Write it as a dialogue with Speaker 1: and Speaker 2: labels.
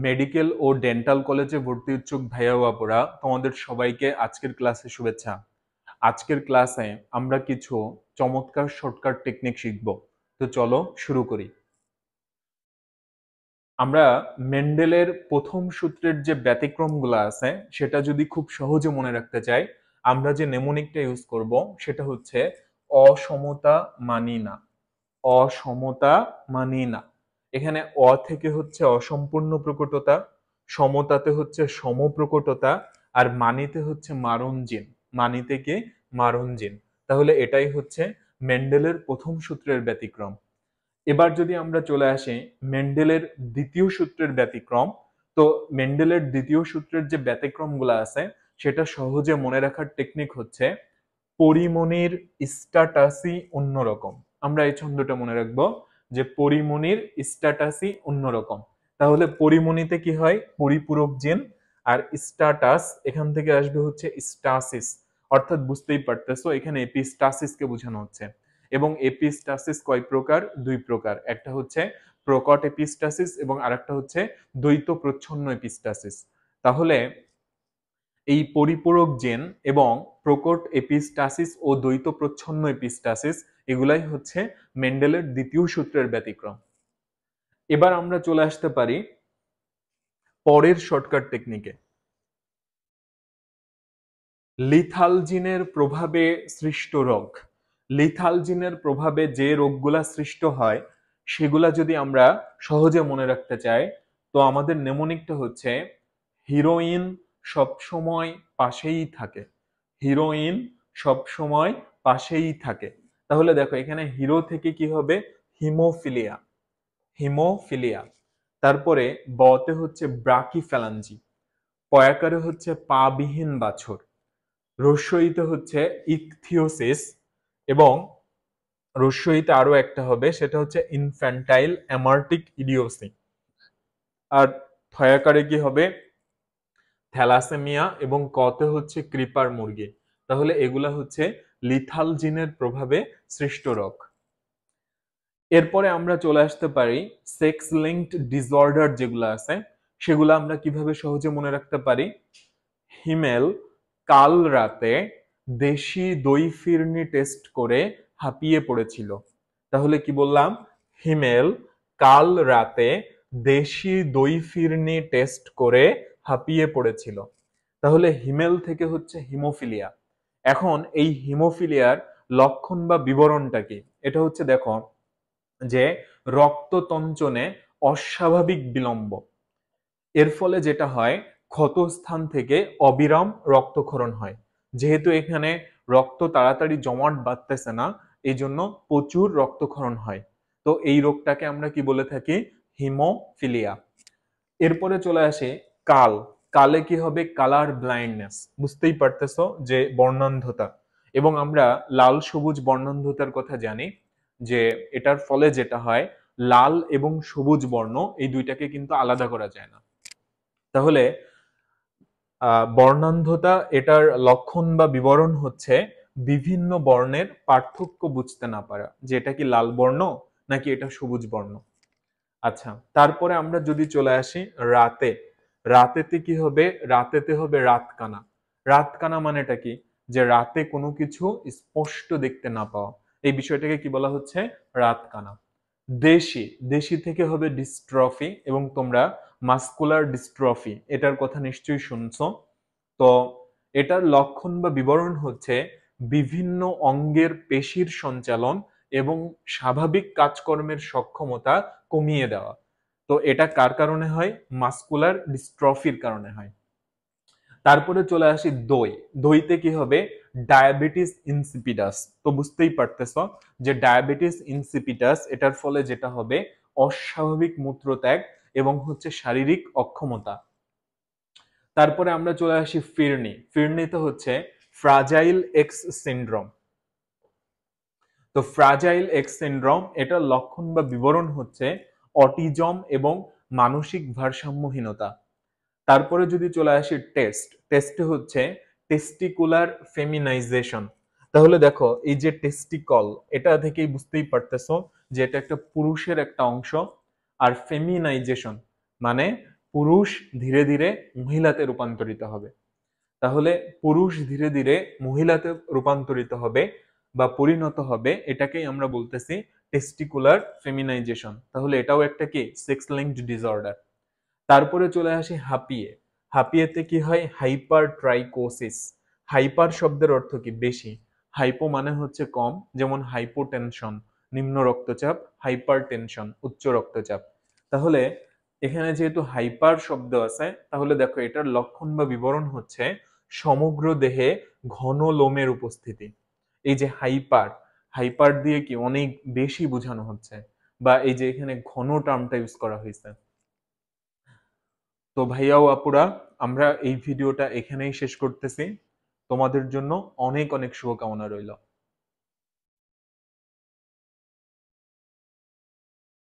Speaker 1: Medical ও dental কলেজে ভর্তি ইচ্ছুক ভাইয়া ও আপুরা, তোমাদের সবাইকে আজকের ক্লাসে শুভেচ্ছা। আজকের ক্লাসে আমরা কিছু চমৎকার শর্টকাট টেকনিক শিখব। তো চলো শুরু করি। আমরা মেন্ডেলের প্রথম সূত্রের যে ব্যতিক্রমগুলো আছে সেটা যদি খুব সহজে মনে রাখতে চাই, আমরা যে নেমোনিকটা ইউজ করব সেটা হচ্ছে অসমতা মানি না। অসমতা মানি না। এখানে থেকে হচ্ছে অসম্পূর্ণ প্রকটতা, সমতাতে হচ্ছে সমপ্রকটতা, আর মানিতে হচ্ছে মারণজিন। মানিতে কি? মারণজিন। তাহলে এটাই হচ্ছে মেন্ডেলের প্রথম সূত্রের ব্যতিক্রম। এবার যদি আমরা চলে আসি মেন্ডেলের দ্বিতীয় সূত্রের ব্যতিক্রম, তো মেন্ডেলের দ্বিতীয় সূত্রের যে ব্যতিক্রমগুলো আছে সেটা সহজে মনে রাখার টেকনিক হচ্ছে পরিমণির স্ট্যাটাসই অন্যরকম। আমরা এই ছন্দটা মনে রাখবো যে পরিমণির স্ট্যাটাসই অন্যরকম। তাহলে পরিমণিতে কি হয়? পরিপূরক জিন। আর স্ট্যাটাস এখান থেকে আসবে হচ্ছে স্টাসিস। অর্থাৎ বুঝতেই পারতেছো এখানে এপিস্টাসিসকে বোঝানো হচ্ছে। এবং এপিস্টাসিস কয় প্রকার? দুই প্রকার। একটা হচ্ছে প্রকট এপিস্টাসিস এবং আরেকটা হচ্ছে দ্বৈত প্রচ্ছন্ন এপিস্টাসিস। তাহলে এই পরিপূরক জেন এবং প্রকট এপিস্টাসিস ও দ্বৈত প্রচ্ছন্ন এপিস্টাসিস এগুলাই হচ্ছে মেন্ডেলের দ্বিতীয় সূত্রের ব্যতিক্রম। এবার আমরা চলে আসতে পারি পরের শর্টকাট টেকনিকে। লিথাল জিনের প্রভাবে সৃষ্ট রোগ। লিথাল জিনের প্রভাবে যে রোগগুলা সৃষ্ট হয় সেগুলা যদি আমরা সহজে মনে রাখতে চাই, তো আমাদের নেমোনিকটা হচ্ছে হিরোইন সবসময় পাশেই থাকে। হিরোইন সবসময় পাশেই থাকে। তাহলে দেখো এখানে হিরো থেকে কি হবে? হিমোফিলিয়া। হিমোফিলিয়া। তারপরে বতে হচ্ছে ব্রাকিফ্যালাঞ্জি। পয়াকারে হচ্ছে পাবিহীন বাছর। রস্যইতে হচ্ছে ইকথিওসিস। এবং রস্যইতে আরো একটা হবে, সেটা হচ্ছে ইনফ্যান্টাইল অ্যামার্টিক ইডিওসি। আর থয়াকারে কি হবে? থ্যালাসেমিয়া। এবং কতে হচ্ছে ক্রিপার মুরগি। তাহলে এগুলা হচ্ছে লিথাল জিনের প্রভাবে সৃষ্ট রোগ। এরপরে আমরা চলে আসতে পারি সেক্স লিঙ্কড ডিসঅর্ডার যেগুলো আছে সেগুলো আমরা কিভাবে সহজে মনে রাখতে পারি। হিমেল কাল রাতে দেশি দই ফিরনি টেস্ট করে হাঁপিয়ে পড়েছিল। তাহলে কি বললাম? হিমেল কাল রাতে দেশি দই ফিরনি টেস্ট করে হাঁপিয়ে পড়েছিল। তাহলে হিমেল থেকে হচ্ছে হিমোফিলিয়া। এখন এই হিমোফিলিয়ার লক্ষণ বা বিবরণটা কি? এটা হচ্ছে দেখো যে রক্ততঞ্চনে অস্বাভাবিক বিলম্ব। এর ফলে যেটা হয়, ক্ষতস্থান থেকে অবিরাম রক্তক্ষরণ হয়। যেহেতু এখানে রক্ত তাড়াতাড়ি জমাট বাঁধতেছে না, এই জন্য প্রচুর রক্তক্ষরণ হয়। তো এই রোগটাকে আমরা কি বলে থাকি? হিমোফিলিয়া। এরপরে চলে আসে কাল। কালে কি হবে? Colour blindness. বুঝতেই পারতেছো যে বর্ণান্ধতা। এবং আমরা লাল সবুজ বর্ণান্ধতার কথা জানি যে এটার ফলে যেটা হয়, লাল এবং সবুজ বর্ণ এই দুইটাকে কিন্তু আলাদা করা যায় না। তাহলে বর্ণান্ধতা এটার লক্ষণ বা বিবরণ হচ্ছে বিভিন্ন বর্ণের পার্থক্য বুঝতে না পারা, যে এটা কি লাল বর্ণ নাকি এটা সবুজ বর্ণ। আচ্ছা, তারপরে আমরা যদি চলে আসি রাতে। রাতেতে কি হবে? রাতেতে হবে রাতকানা। রাতকানা মানেটা কি? যে রাতে কোনো কিছু স্পষ্ট দেখতে না পাওয়া। এই বিষয়টাকে কি বলা হচ্ছে? রাতকানা। দেশি। দেশি থেকে হবে ডিস্ট্রফি। এবং তোমরা মাস্কুলার ডিস্ট্রফি এটার কথা নিশ্চয়ই শুনছো। তো এটার লক্ষণ বা বিবরণ হচ্ছে বিভিন্ন অঙ্গের পেশির সঞ্চালন এবং স্বাভাবিক কাজকর্মের সক্ষমতা কমিয়ে দেওয়া। তো এটা কার কারণে হয়? মাস্কুলার ডিস্ট্রফির কারণে হয়। তারপরে চলে আসি দই। দইতে কি হবে? Diabetes insipidus. তো বুঝতেই পারতেছো যে ডায়াবেটিস ইনসিপিডাস এটার ফলে যেটা হবে, অস্বাভাবিক মূত্রত্যাগ এবং হচ্ছে শারীরিক অক্ষমতা। তারপরে আমরা চলে আসি ফিরনি। ফিরনিতে হচ্ছে ফ্রাজাইল এক্স সিনড্রোম। তো ফ্রাজাইল এক্স সিনড্রোম এটার লক্ষণ বা বিবরণ হচ্ছে অটিজম এবং মানসিক ভারসাম্যহীনতা। তারপরে যদি চলে আসি টেস্ট। টেস্টে হচ্ছে টেস্টিকুলার ফেমিনাইজেশন। তাহলে দেখো এই যে টেস্টিকল, এটা থেকেই বুঝতেই পারতেছো যে এটা একটা পুরুষের একটা অংশ। আর ফেমিনাইজেশন মানে পুরুষ ধীরে ধীরে মহিলাতে রূপান্তরিত হবে। তাহলে পুরুষ ধীরে ধীরে মহিলাতে রূপান্তরিত হবে বা পরিণত হবে, এটাকেই আমরা বলতেছি টেস্টিকুলার ফেমিনাইজেশন। তাহলে এটাও একটা কি সেক্স লিঙ্কড ডিসঅর্ডার। তারপরে চলে আসে হাঁপিয়ে। হাঁপিয়েতে কি হয়? হাইপার ট্রাইকোসিস। হাইপার শব্দের অর্থ কি? বেশি। হাইপো মানে হচ্ছে কম, যেমন হাইপোটেনশন নিম্ন রক্তচাপ, হাইপার টেনশন উচ্চ রক্তচাপ। তাহলে এখানে যেহেতু হাইপার শব্দ আছে, তাহলে দেখো এটার লক্ষণ বা বিবরণ হচ্ছে সমগ্র দেহে ঘন লোমের উপস্থিতি। এই যে হাইপার, হাইপার দিয়ে কি অনেক বেশি বোঝানো হচ্ছে, বা এই যে এখানে ঘন টার্মটা ইউজ করা হয়েছে। তো ভাইয়া ও আপুরা, আমরা এই ভিডিওটা এখানেই শেষ করতেছি। তোমাদের জন্য অনেক অনেক শুভকামনা রইল।